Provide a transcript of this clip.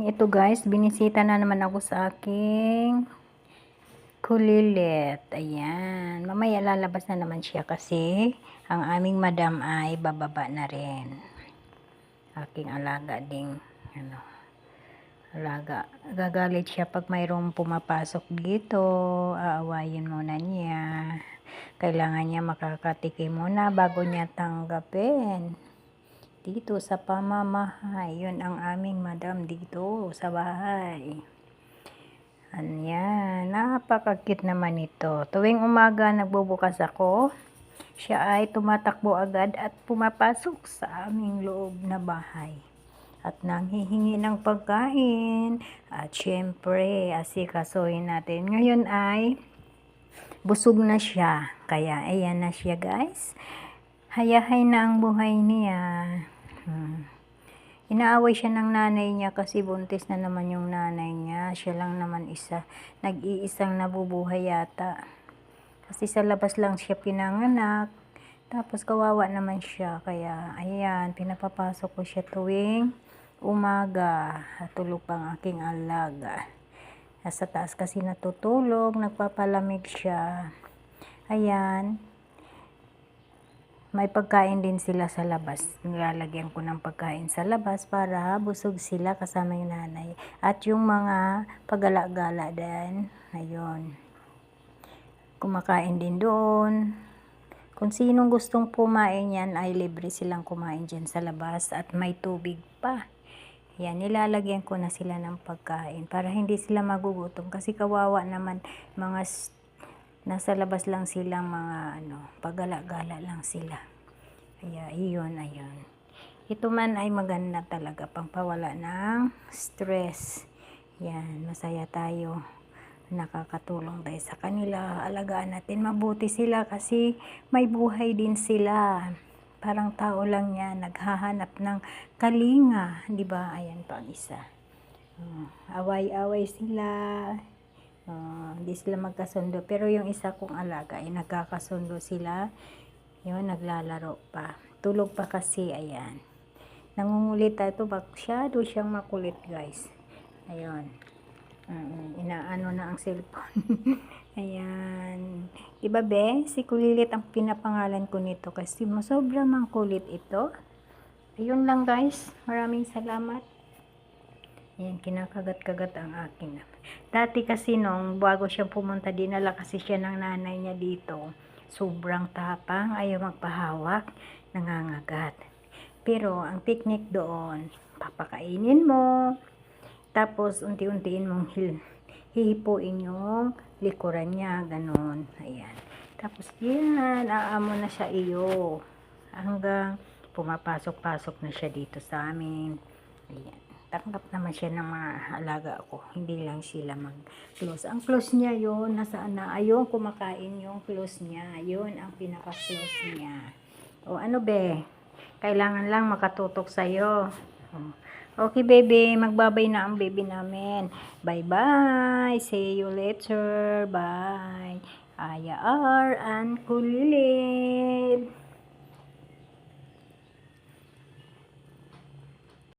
Ito guys, binisita na naman ako sa aking kulilit. Ayan. Mamaya lalabas na naman siya kasi ang aming madam ay bababa na rin. Aking alaga ding alaga. Gagalit siya pag mayroong pumapasok dito. Aawayin muna niya. Kailangan niya makakatikim muna bago niya tanggapin. Dito sa pamamahay, yun ang aming madam dito sa bahay. Ayan, napaka-cute naman ito. Tuwing umaga nagbubukas ako, siya ay tumatakbo agad at pumapasok sa aming loob na bahay. At nanghihingi ng pagkain. At syempre, asikasuhin natin. Ngayon ay busog na siya. Kaya ayan na siya guys. Hayahay na ang buhay niya. Inaaway siya ng nanay niya kasi buntis na naman yung nanay niya. Siya lang naman isa. Nag-iisang nabubuhay yata. Kasi sa labas lang siya pinanganak. Tapos kawawa naman siya. Kaya ayan, pinapapasok ko siya tuwing umaga. Tulog pang aking alaga. Nasa taas kasi natutulog. Nagpapalamig siya. Ayan. May pagkain din sila sa labas. Nilalagyan ko ng pagkain sa labas para busog sila kasama yung nanay. At yung mga pagala-gala din. Ayun. Kumakain din doon. Kung sinong gustong kumain yan ay libre silang kumain dyan sa labas. At may tubig pa. Yan, nilalagyan ko na sila ng pagkain para hindi sila magugutom. Kasi kawawa naman mga nasa labas lang silang mga pagala-gala lang sila. Kaya iyon, ayun. Ito man ay maganda talaga pangpawala ng stress. Yan, masaya tayo. Nakakatulong tayo sa kanila. Alagaan natin mabuti sila kasi may buhay din sila. Parang tao lang yan, naghahanap ng kalinga, 'di ba? Ayan pa ang isa. Away-away sila. Hindi sila magkasundo. Pero yung isa kong alaga ay nagkakasundo sila. Yun, naglalaro pa. Tulog pa kasi, ayan. Nangungulit ito. Masyado siyang makulit, guys. Ayun. Inaano na ang cellphone. Ayan. Diba, be? Si Kulilit ang pinapangalan ko nito kasi sobrang mangkulit ito. Ayun lang, guys. Maraming salamat. Ayan, kinakagat-kagat ang akin. Dati kasi nung bago siya pumunta, dinala kasi siya ng nanay niya dito. Sobrang tapang, ayaw magpahawak, nangangagat. Pero ang technique doon, papakainin mo, tapos unti-untiin mong hihipuin yung likuran niya, ganun. Ayan. Tapos yan, aamo na siya iyo. Hanggang pumapasok-pasok na siya dito sa amin. Ayan. Tanggap naman siya ng mga alaga ko. Hindi lang sila mag-close. Ang close niya yun, nasaan na? Ayun, kumakain yung close niya. Yun ang pinaka-close niya. O ano be? Kailangan lang makatutok sa'yo. Okay baby, magbabay na ang baby namin. Bye-bye. See you later. Bye. Aya R and Kulilit.